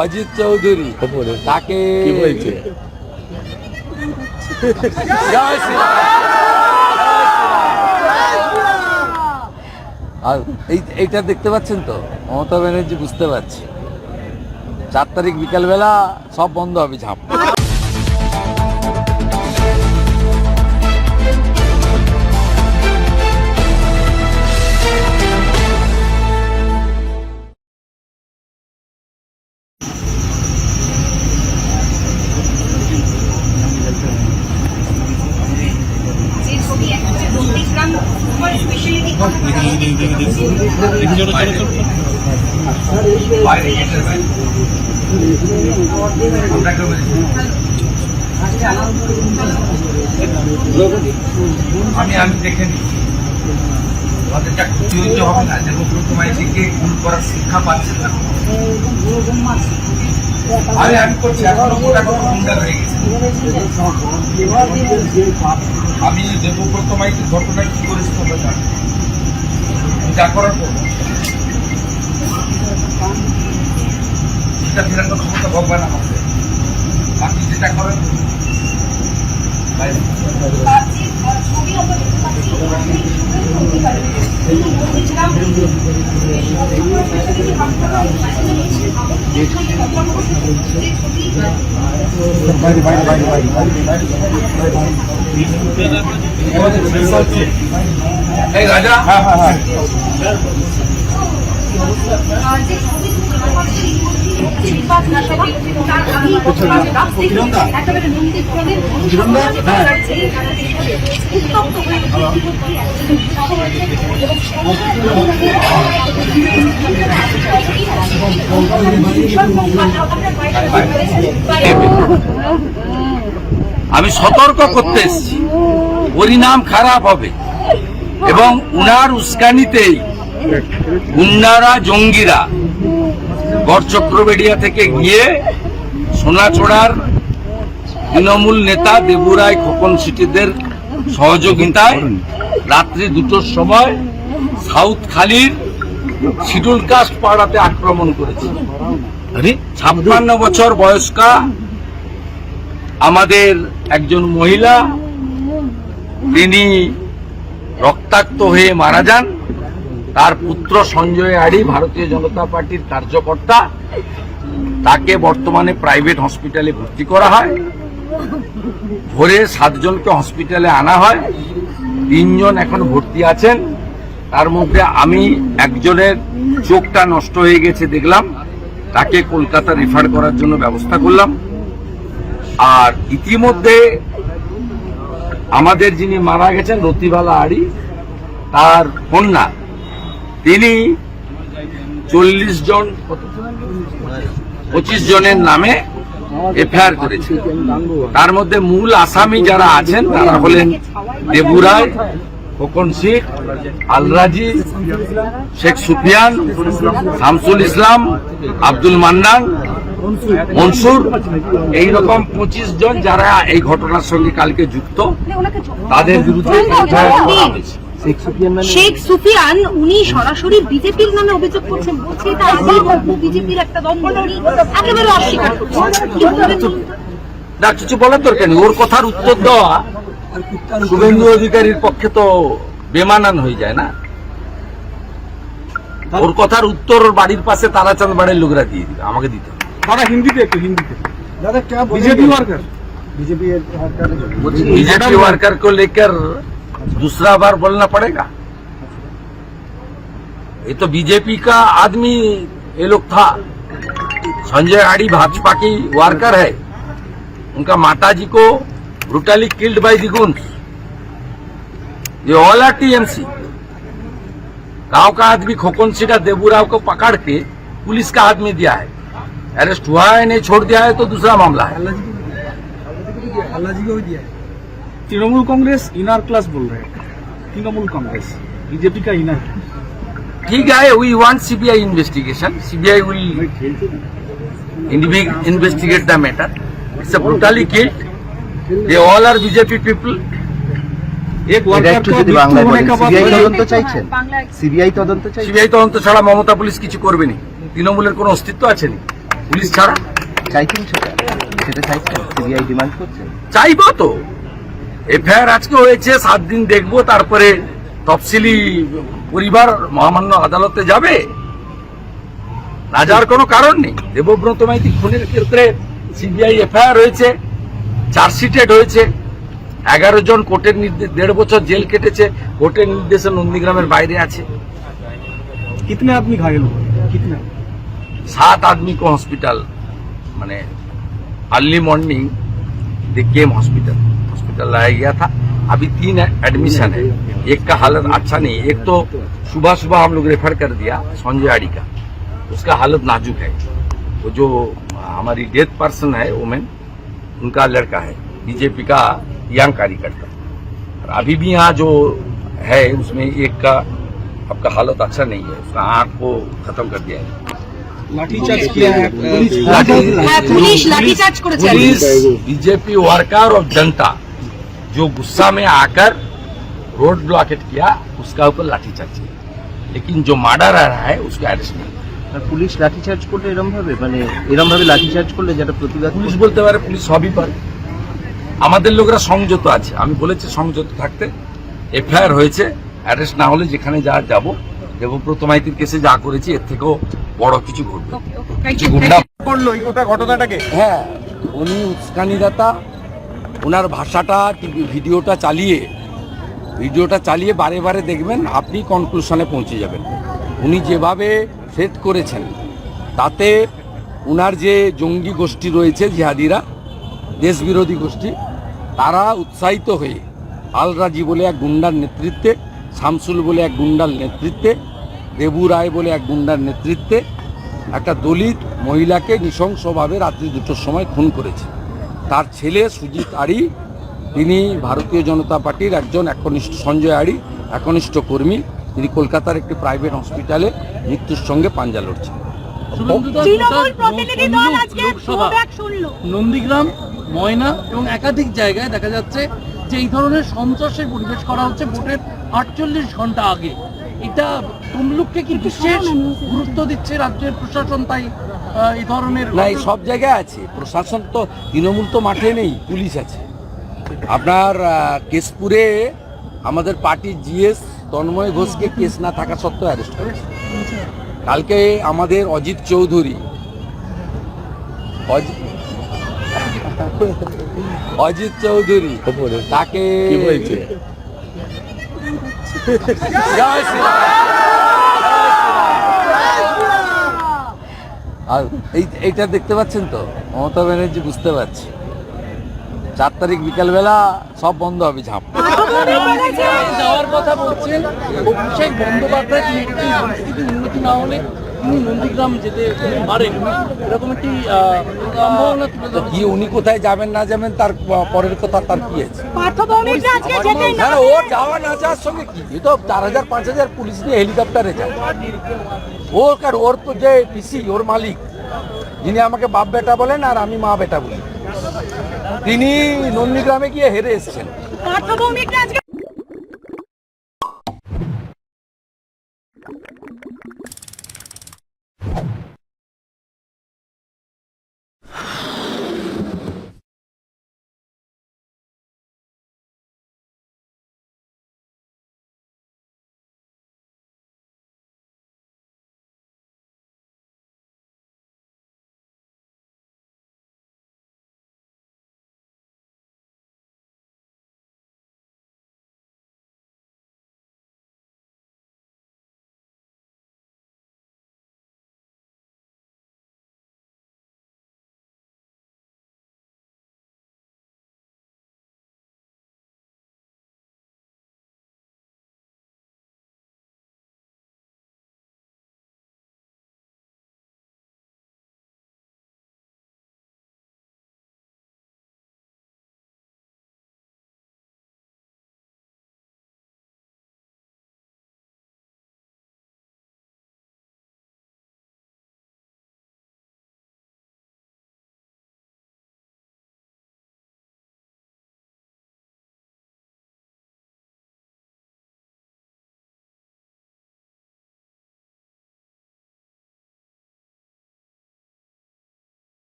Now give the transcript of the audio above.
অজিত চৌধুরী তাকে কি বলছে? জয় শ্রীরাম। আর এইটা দেখতে পাচ্ছেন তো, মমতা ব্যানার্জি বুঝতে পারছি 4 তারিখ বিকালবেলা সব বন্ধ হবে, ঝাঁপ। আমি দেখে নিই ওদেরটা ক্ষতি হইতে হবে না, যে তোমাকে ভুল করার শিক্ষা পাচ্ছে না। আমি করছি এখনো গুন্ডা হয়ে গেছে। আমি দেবব্রত মাইকের ঘটনায় কি করেছি তোমরা জানো, যা করার করবো সেটা ফেরানোর ক্ষমতা ভগবান আমাকে, বাকি যেটা করার এই রাজা। হ্যাঁ হ্যাঁ হ্যাঁ আমি সতর্ক করতে এসেছি, পরিণাম খারাপ হবে এবং উনার উস্কানিতেই গুন্ডারা, জঙ্গিরা গড়চক্রবেড়িয়া থেকে গিয়ে সোনাচড়ার তৃণমূল নেতা দেবুরায়, খোকন সিটিদের সহযোগিতায় রাত্রি 2টোর সময় সাউথ খালির শিডিউল কাস্ট পাড়াতে আক্রমণ করেছে। 56 বছর বয়স্কা আমাদের একজন মহিলা, তিনি রক্তাক্ত হয়ে মারা যান। তার পুত্র সঞ্জয় আড়ি, ভারতীয় জনতা পার্টির কার্যকর্তা, তাকে বর্তমানে প্রাইভেট হসপিটালে ভর্তি করা হয়। ভোরে 7 জনকে হসপিটালে আনা হয়, 3 জন এখন ভর্তি আছেন। তার মধ্যে আমি একজনের চোখটা নষ্ট হয়ে গেছে দেখলাম, তাকে কলকাতা রেফার করার জন্য ব্যবস্থা করলাম। আর ইতিমধ্যে আমাদের যিনি মারা গেছেন রতিবালা আড়ি, তার কন্যা, তিনি 25 জনের নামে এফআইআর করেছেন। তার মধ্যে মূল আসামি যারা আছেন তারা হলেন দেবুরায়, খোকন শেখ, আলরাজি, শেখ সুফিয়ান, শামসুল ইসলাম, আব্দুল মান্নান, মনসুর, এইরকম 25 জন যারা এই ঘটনার সঙ্গে কালকে যুক্ত, তাদের বিরুদ্ধে শেখ সুফিয়ান উনি সরাসরি বিজেপির নামে অভিযোগ করছেন, বলছে এটা আগেই বিজেপির একটা দ্বন্দ্ব, একেবারে অস্বীকার করছেন। না, কিছু বলার দরকার নেই। ওর কথার উত্তর দেওয়া শুভেন্দু অধিকারীর পক্ষে তো বেমানান হয়ে যায় না। ওর কথার উত্তর ওর বাড়ির পাশে তারাচাঁদ বাড়ির লোকরা দিয়ে দিবে, আমাকে দিতে হবে। একটু হিন্দিতে बीजेपी वर्कर को लेकर दूसरा बार बोलना पड़ेगा। ये तो बीजेपी का आदमी ये लोग था। संजय आड़ी भाजपा की वर्कर है, उनका माताजी को ब्रूटली किल्ड बाय द गुंड्स। ये ऑल आर टीएमसी। गांव का आदमी खोकन सीटा देबूराव को पकड़ के पुलिस का हाथ में दिया है, अरेस्ट हुआ है, नहीं छोड़ दिया है तो दूसरा मामला है। अल्लाह जी को भी दिया है। तृणमूल कांग्रेस इनर क्लास बोल रहे हैं, तृणमूल कांग्रेस बीजेपी का इनर। ठीक है, we want CBI investigation. CBI will investigate the matter. It's a brutally killed. They all are BJP people. एक वर्कर को सीबीआई তদন্ত চাইছেন? सीबीआई তদন্ত চাইছেন? सीबीआई তদন্ত ছাড়া মমতা পুলিশ কিছু করবে না। তৃণমূলের কোনো অস্তিত্ব আছে নি পুলিশ ছাড়া? চাইছেন সেটা চাইছেন, সিবিআই ডিমান্ড করছেন। চাইবো তো, এফআইআর আজকে হয়েছে, 7 দিন দেখবো, তারপরে তফসিলি পরিবার মহামান্য আদালতে যাবে। না যাওয়ার কোনো কারণ নেই। দেবব্রত মাইতি খুনের ক্ষেত্রে সিবিআই এফআইআর হয়েছে, চার্জশিটেড হয়েছে, 11 জন কোর্টের নির্দেশ 1.5 বছর জেল কেটেছে, কোর্টের নির্দেশে নন্দীগ্রামের বাইরে আছে। कितने आदमी घायल हुए, कितने? 7 आदमी को हॉस्पिटल मैंने अर्ली मॉर्निंग दे केम हॉस्पिटल लाया गया था। अभी 3 एडमिशन है, एक का हालत अच्छा नहीं है, एक तो सुबह सुबह हम लोग रेफर कर दिया संजय आड़ी का, उसका हालत नाजुक है। वो जो हमारी डेथ पर्सन है वुमेन, उनका लड़का है बीजेपी का यंग कार्यकर्ता, और अभी भी यहाँ जो है उसमें एक का आपका हालत अच्छा नहीं है, उसका आंख को खत्म कर दिया है। लाठीचार्ज किया है পুলিশ লাঠিচার্জ করেছে। पुलिस बीजेपी वर्कर और जनता जो गुस्सा में आकर रोड ब्लॉकेट किया, उसका ऊपर लाठीचार्ज किया, लेकिन जो मर्डर आ रहा है उसको अरेस्ट नहीं। আর পুলিশ লাঠিচার্জ করলে এরম ভাবে লাঠিচার্জ করলে যেটা প্রতিবাদ পুলিশ বলতে পারে, পুলিশ সবই পারে। আমাদের লোকরা সংযত আছে, আমি বলেছি সংযত থাকতে। এফআইআর হয়েছে, অ্যারেস্ট না হলে যেখানে যা যাব, দেবব্রত মাইতির কেসে যা করেছি এর থেকেও বড় কিছু ঘটবে। কিছু গুন্ডা করলো এই ঘটনাটাকে। হ্যাঁ, উনি উস্কানিদাতা, ওনার ভাষাটা ভিডিওটা চালিয়ে বারে বারে দেখবেন, আপনি কনক্লুশনে পৌঁছে যাবেন। উনি যেভাবে থ্রেট করেছেন তাতে ওনার যে জঙ্গি গোষ্ঠী রয়েছে, জিহাদিরা, দেশবিরোধী গোষ্ঠী, তারা উৎসাহিত হয়ে আলরাজি বলে এক গুন্ডার নেতৃত্বে, শামসুল বলে এক গুন্ডার নেতৃত্বে, দেবু রায় বলে এক গুন্ডার নেতৃত্বে একটা দলিত মহিলাকে নৃশংসভাবে রাত্রি 2টোর সময় খুন করেছে। তার ছেলে সুজিত আড়ি, তিনি ভারতীয় জনতা পার্টির একজন একনিষ্ঠ, সঞ্জয় আড়ি একনিষ্ঠ কর্মী, তিনি কলকাতার একটি প্রাইভেট হসপিটালে মৃত্যুর সঙ্গে পাঞ্জা লড়ছেন। তৃণমূল প্রতিনিধি দল আজকে ফ্লোব্যাক শুনলো। নন্দীগ্রাম, ময়না এবং একাধিক জায়গায় দেখা যাচ্ছে যে এই ধরনের সন্ত্রাসের পরিবেশ করা হচ্ছে ভোটের 48 ঘন্টা আগে। এটা তমলুককে কি বিশেষ গুরুত্ব দিচ্ছে রাজ্যের প্রশাসন? তাই এই ধরনের না, এই সব জায়গায় আছে প্রশাসন, তো তৃণমূল তো মাঠে নেই, পুলিশ আছে। আপনার কেশপুরে আমাদের পার্টির জিএস তন্ময় ঘোষকে কেস না থাকা সত্ত্বেও অ্যারেস্ট করেছে। কালকে আমাদের অজিত চৌধুরী তাকে জয় শ্রীরাম। আর এইটা দেখতে পাচ্ছেন তো, মমতা ব্যানার্জি বুঝতে পারছি 4 তারিখ বিকালবেলা সব বন্ধ হবে, ঝাঁপ যাওয়ার কথা বলছেন। অভিষেক বন্দ্যোপাধ্যায় পরিস্থিতি উন্নতি না হলে তিনি নন্দীগ্রাম যেতে পারেন, এরকম একটি সম্ভাবনা তুলে ধরা। কি উনি কোথায় যাবেন না যাবেন তার পরের কথা, তার কি আছে? হ্যাঁ, ওর যাওয়া না যাওয়ার সঙ্গে কি, এ তো 4000-5000 পুলিশ নিয়ে হেলিকপ্টারে যায়। ওর তো যে পিসি, ওর মালিক, যিনি আমাকে বাপ বেটা বলেন আর আমি মা বেটা বলি, তিনি নন্দীগ্রামে গিয়ে হেরে এসেছেন। পার্থভৌমিকরা আজকে